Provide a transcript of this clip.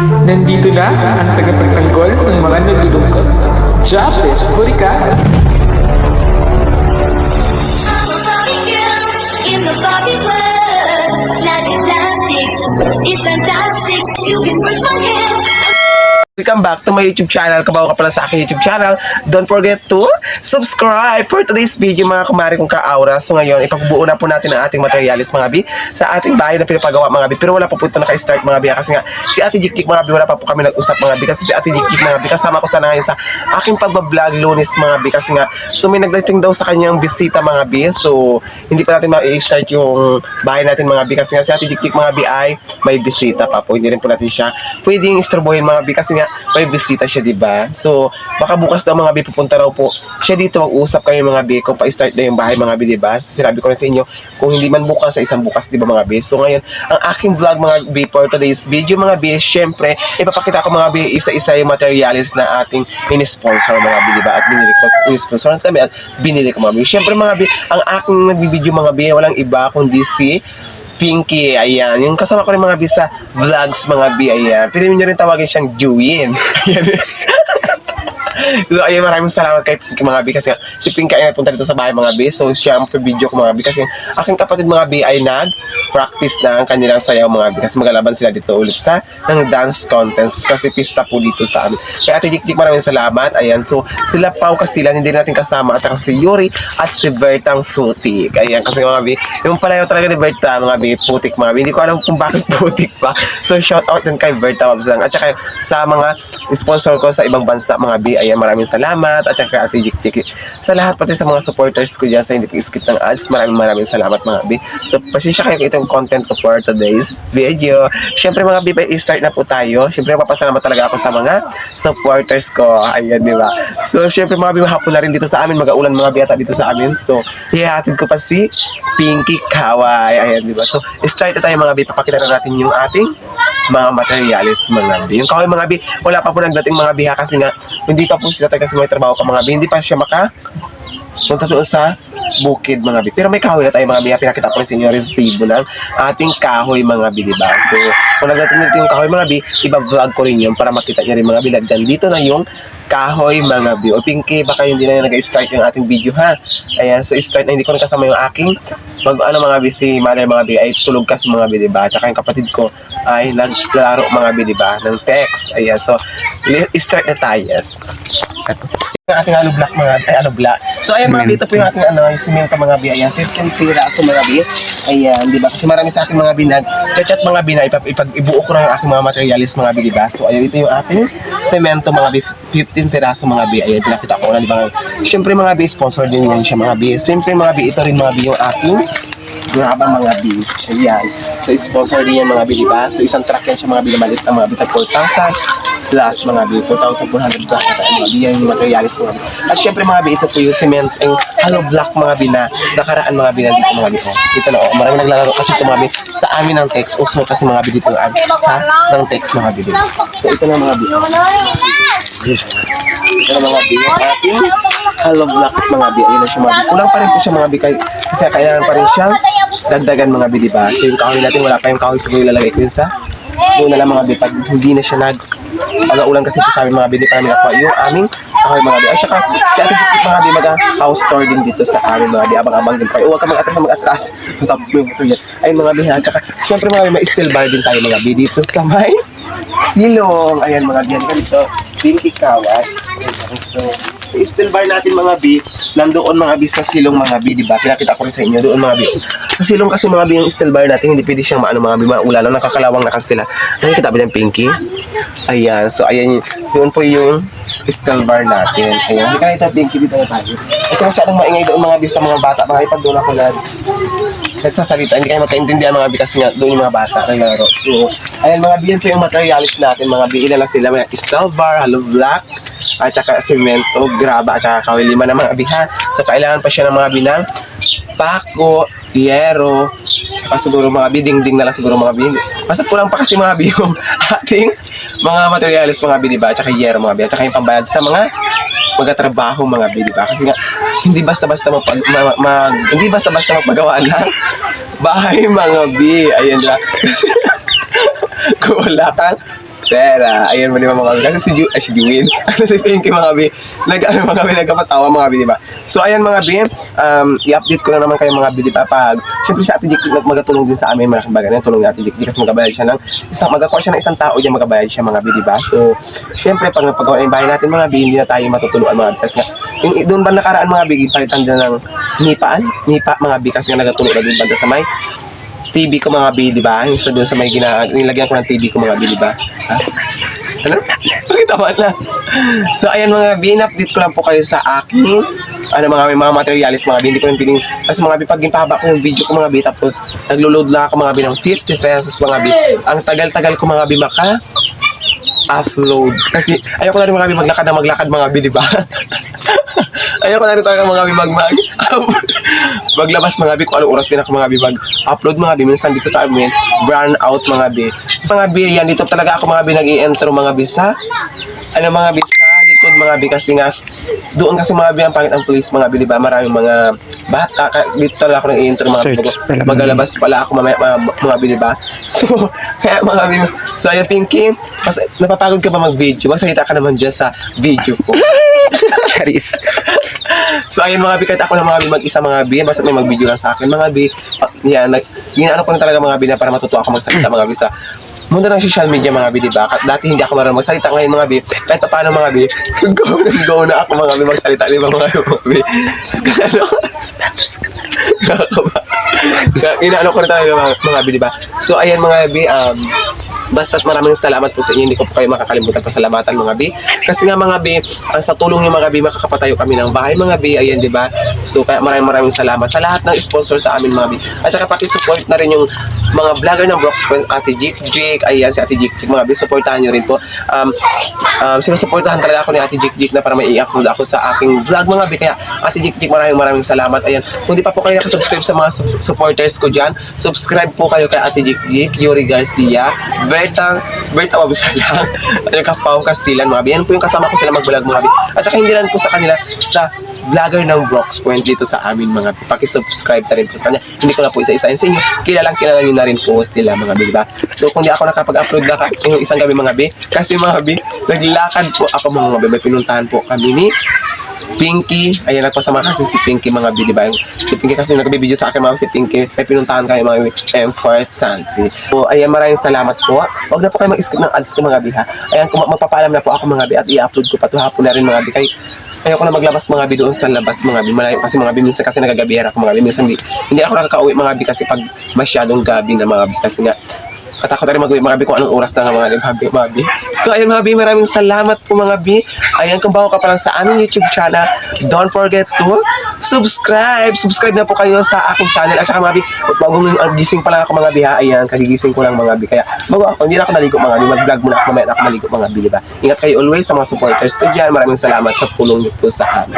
Nandito na ang tagapagtanggol ng mga nalulungkot. Japet, huli ka! In the Barbie world, life is plastic. It's fantastic. You can brush my hair. Welcome back to my YouTube channel. Kabawa ka pala sa aking YouTube channel. Don't forget to subscribe for today's video mga kumari kong ka-aura. So ngayon, ipagbuo na po natin ang ating materialis mga bi sa ating bahay na pinapagawa mga bi. Pero wala pa po ito naka-start mga bi. Kasi nga, si Ate Jikjik mga bi, wala pa po kami nag-usap mga bi. Kasi si Ate Jikjik mga bi, kasama ko sana ngayon sa aking pagbablog Lunes mga bi. Kasi nga, so may nagdating daw sa kanyang bisita mga bi. So, hindi pa natin ma-start yung bahay natin mga bi. Kasi nga, si Ate Jikjik mga bi ay may bisita pa po. Hindi rin po natin siya pwedeng istorbohin mga bi. Kasi nga, may bisita siya, diba? So, baka bukas daw mga bi, pupunta raw po siya dito, mag-usap kami mga bi, kung pa-start na yung bahay mga bi, diba? So, sinabi ko na sa inyo, kung hindi man bukas, sa isang bukas, diba mga bi? So, ngayon, ang aking vlog mga bi, for today's video mga bi, syempre, ipapakita ko mga bi, isa-isa yung materialis na ating mini-sponsor mga bi, diba? At binili ko, mini-sponsor kami, at binili ko mga bi. Syempre mga bi, ang aking nag-video mga bi, walang iba kundi si Pinky, ayan. Yung kasama ko rin mga bi sa vlogs mga bi, ayan. Pero nyo rin tawagin siyang Juwin. Ayan. So, ayun, maraming salamat kay Pinky mga bi kasi si Pinky ay napunta dito sa bahay mga bi. So, siya ang video ko mga bi kasi aking kapatid mga bi ay nag-practice na ang kanilang sayaw mga bi kasi magalaban sila dito ulit sa ng dance contest kasi pista po dito sa amin. Kaya Ate Jikjik, maraming salamat. Ayan, so sila Pau kasi sila hindi natin kasama at saka si Yuri at si Bertang Futik. Ayan, kasi mga bi, yung palayaw talaga ni Berta mga bi, Putik mga bi. Hindi ko alam kung bakit Putik pa. So, shout out din kay Berta Wabsang at saka sa mga sponsor ko sa ibang bansa mga bi. Ayan, maraming salamat at saka Ate Jikjik. Sa lahat pati sa mga supporters ko dyan sa hindi skip ng ads, maraming salamat mga bi. So, pasensya kayo itong content ko for today's video. Siyempre mga bi, i-start na po tayo. Siyempre, papasalamat talaga ako sa mga supporters ko. Ayan, di ba? So, siyempre mga bi, mahapon na rin dito sa amin. Mag-aulan mga bi ata dito sa amin. So, hihatid ko pa si Pinky Kawai. Ayan, di ba? So, start na tayo mga bi. Papakita na natin yung ating mga materialis mga bi. Yung kawai mga bi, wala pa po nagdating mga bi kasi nga, hindi pa po si tatay kasi may trabaho ka mga bi. Hindi pa siya punta doon sa bukid mga bi. Pero may kahoy na tayo mga bi. Pinakita ko rin sa inyo resibo ng ating kahoy mga bi, diba? So, kung nagdating dito yung kahoy mga bi, iba-vlog ko rin yun para makita niya rin mga bi. Dito na yung kahoy mga bi. O Pinky, baka hindi na nag-start yung ating video ha. Ayan, so start na, hindi ko rin kasama yung aking mga bi, si mother mga bi ay tulog kasi mga bi, diba? At saka yung kapatid ko ay naglalaro mga bi, diba? Ng text. Ayan, so start na tayo. Yes. Yung ating alublock alubla. So ayan mga bi, ito po yung ating yung simento mga bi. Ayan, 15 piraso mga bi. Ayan, di ba? Kasi marami sa akin mga bi chat mga bi na ibuo ko na yung aking mga materialis mga bi, di ba? So ayan, ito yung ating semento mga bi, 15 piraso mga bi. Ayan, pinakita ko na, di ba? Siyempre mga bi, sponsor din yan siya mga bi. Siyempre mga bi, ito rin mga bi yung ating graba mga bi. Ayan. So sponsor din yan mga bi, di ba? So isang truck yan siya mga bi na maliit na mga bi, 4,000 plus mga bi, 4,400 plus na tayo mga bi, yan yung materialis mga bi. At syempre mga bi, ito po yung cement, yung hollow block mga bi na nakaraan mga bi na dito mga bi. Dito na marami naglalaro kasi ito mga bi sa amin ng text, uso kasi mga bi dito sa ng text mga bi. So ito na mga bi. Ito na mga bi, yung ating hollow blocks mga bi. Ayun na siya mga bi. Kulang pa rin po siya mga bi kasi kailangan pa rin siyang dagdagan mga bi, diba? So yung kahoy natin, wala pa yung kahoy, siguro ilalagay ko yun sa doon na lang mga bi, pag hindi na siya ulan kasi ito sa aming mga bi, para nakuha yung aming kahoy mga bi. At saka si Ate Jikjik mga bi, mag-house tour din dito sa aming mga bi, abang-abang din kayo. Huwag ka mag-atras sa motor yan. Ayun mga bi, at saka syempre mga bi, may steel bar din tayo mga bi dito sa may silong. Ayan mga bi, yan ganito, Pinky Kawai. So, steel bar natin mga bi, nandoon mga bi sa silong mga bi, diba? Pinakita ko rin sa inyo doon mga bi. Sa silong kasi mga bi yung steel bar natin, hindi pwede siyang mga bi, maula lang, nakakalawang na kasi sila. Nakikita ba yung Pinky? Ayan, so ayan, doon po yung steel bar natin. Ayan, hindi ka na ito Pinky, dito na tayo. Ito masyadong maingay doon mga bi sa mga bata, mga ipag doon ako nagsasalita, hindi kayo magkaintindihan mga bi kasi nga doon yung mga bata naglaro. So, ayan mga bi, yun po yung materialis natin mga bi, ilan na sila, may steel bar, hollow block, at saka semento, graba, at saka kahoy, 5 na mga bi ha. So, kailangan pa siya ng mga bi ng pako, yero, saka siguro mga bi, dingding na lang siguro mga bi. Basta kulang pa kasi mga bi yung ating mga materialis mga bi, diba? At saka yero mga bi, at saka yung pambayad sa mga magtatrabaho mga bi, diba? Kasi nga, hindi basta-basta hindi basta-basta magpagawa ng bahay mga bi. Ayan diba? Kung wala kang pera. Ayan mo di ba mga bi? Kasi si Jewin, si Pinky mga bi, nagkapatawa mga bi, di ba? So ayan mga bi, i-update ko na naman kayo mga bi, di ba? Pag, syempre si Ate Jik magatulong din sa amin, malaking bagay na tulong ni Ate Jik kasi magabayad siya magakuha siya ng isang tao diyan, magabayad siya mga bi, di ba? So, syempre pag napagawa ng bahay natin mga bi, hindi na tayo matutulungan mga bi. Kasi yung doon ba nakaraan mga bi, palitan din ng nipa mga bi, kasi nga nagatulong na doon banda sa may TV ko mga bi, di ba? Yung sa doon sa may nilagyan ko ng TV ko mga bi, di ba? Ha? Ano? Pakitawa na. So, ayan mga bi, update ko lang po kayo sa aking may mga materialis mga bi. Hindi ko yung piling. Kasi mga bi, pag impahaba ko yung video ko mga bi, tapos naglo-load lang ako mga bi ng 50 pesos mga bi. Ang tagal-tagal ko mga bi upload. Kasi ayoko na rin mga bi maglakad mga bi, di ba? Ayoko na rin talaga mga bi maglabas mga bi kung anong oras din ako mga bi mag-upload mga bi. Minsan dito sa amin, burn out mga bi. Mga bi, yan dito talaga ako mga bi nag-i-intro mga bi sa mga bi sa likod mga bi, kasi nga doon kasi mga bi ang pangit ang place mga bi, di ba? Maraming mga bata. Dito talaga ako nag-i-intro mga bi. Maglalabas pala ako mga bi, di ba? So, kaya mga bi, so ayan Pinky, mas napapagod ka ba mag-video? Magsalita ka naman dyan sa video ko. Charis. So ayun mga bi, kahit ako na mga bi mag-isa mga bi, basta may mag-video lang sa akin mga bi. Yan, ginaano ko na talaga mga bi na para matuto ako magsalita mga bi sa mundo ng social media mga bi, diba? Dati hindi ako marunong magsalita, ngayon mga bi, kahit paano mga bi, go na ako mga bi magsalita, diba mga bi? Ano? Inaano ko na talaga mga bi, diba? So ayan mga bi, basta't maraming salamat po sa inyo. Hindi ko po kayo makakalimutan pasalamatan mga bi. Kasi nga mga bi, sa tulong niyo mga bi, makakapatayo kami ng bahay mga bi. Ayan, di ba? So kaya maraming salamat sa lahat ng sponsor sa amin mga bi. At saka pati support na rin yung mga vlogger ng Brox Point, Ate Jik. Ayan, si Ate Jik mga bi. Supportahan nyo rin po. Sinusuportahan talaga ako ni Ate Jik na para may i-upload ako sa aking vlog mga bi. Kaya Ate Jik, maraming salamat. Ayan, kung di pa po kayo nakasubscribe sa mga supporters ko dyan, subscribe po kayo kay Ate Jik, Yuri Garcia, Berta Wabisala, at yung Kapaw Kasilan mga bi. Yan po yung kasama ko sila mag-vlog mga bi. At saka hindi lang po sa kanila, sa vlogger ng Brox Point dito sa amin mga bi. Pakisubscribe na rin po sa kanya. Hindi ko na po isa-isahin sa inyo. Kilala nyo na rin po sila mga bi, diba? So kung di ako nakapag-upload na yung isang gabi mga bi, kasi mga bi, naglakad po ako mga bi. May pinuntahan po kami ni Pinky. Ayan, nagpasama kasi si Pinky mga bi, diba? Si Pinky kasi nagbibideo sa akin mga si Pinky. May pinuntahan kayo mga bi, first Santi. So ayan, maraming salamat po. Huwag na po kayo mag-skip ng ads ko mga bi ha. Ayan, magpapaalam na po ako mga bi at i-upload ko pa ito hapon na rin mga bi. Ayoko na maglabas mga bi doon sa labas mga bi. Malayo kasi mga bi, minsan kasi nagagabihara ako mga bi. Minsan hindi ako nakaka-uwi mga bi kasi pag masyadong gabi na mga bi. Kasi nga katakot na rin mag-uwi mga bi kung anong oras na nga mga bi. So ayun mga bi, maraming salamat po mga bi. Ayan, kung bago ka pa lang sa aming YouTube channel, don't forget to subscribe na po kayo sa aking channel. At saka mga bi, bago gising pa lang ako mga bi ha. Ayan, kagigising ko lang mga bi. Kaya bago ako, hindi na ako naligo mga bi. Mag-vlog muna ako, mamaya na ako maligo mga bi, diba? Ingat kayo always sa mga supporters ko dyan. Maraming salamat sa tulong niyo po sa amin.